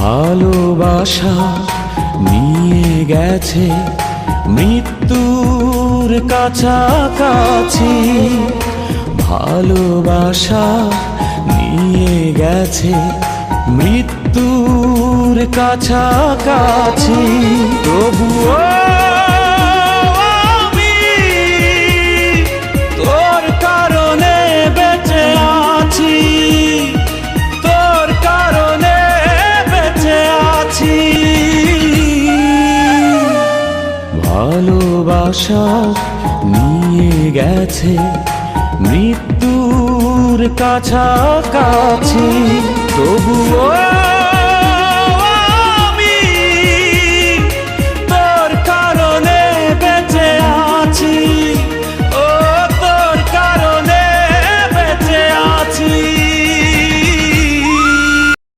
ভালোবাসা নিয়ে গেছে মৃত্যুর কাছাকাছি, ভালোবাসা নিয়ে গেছে মৃত্যুর কাছাকাছি। তবুও আমি তোর কারণে বেঁচে আছি, তোর কারণে বেঁচে আছি। ভালোবাসা নিয়ে গেছে মৃত্যুর কাছাকাছি, তবুও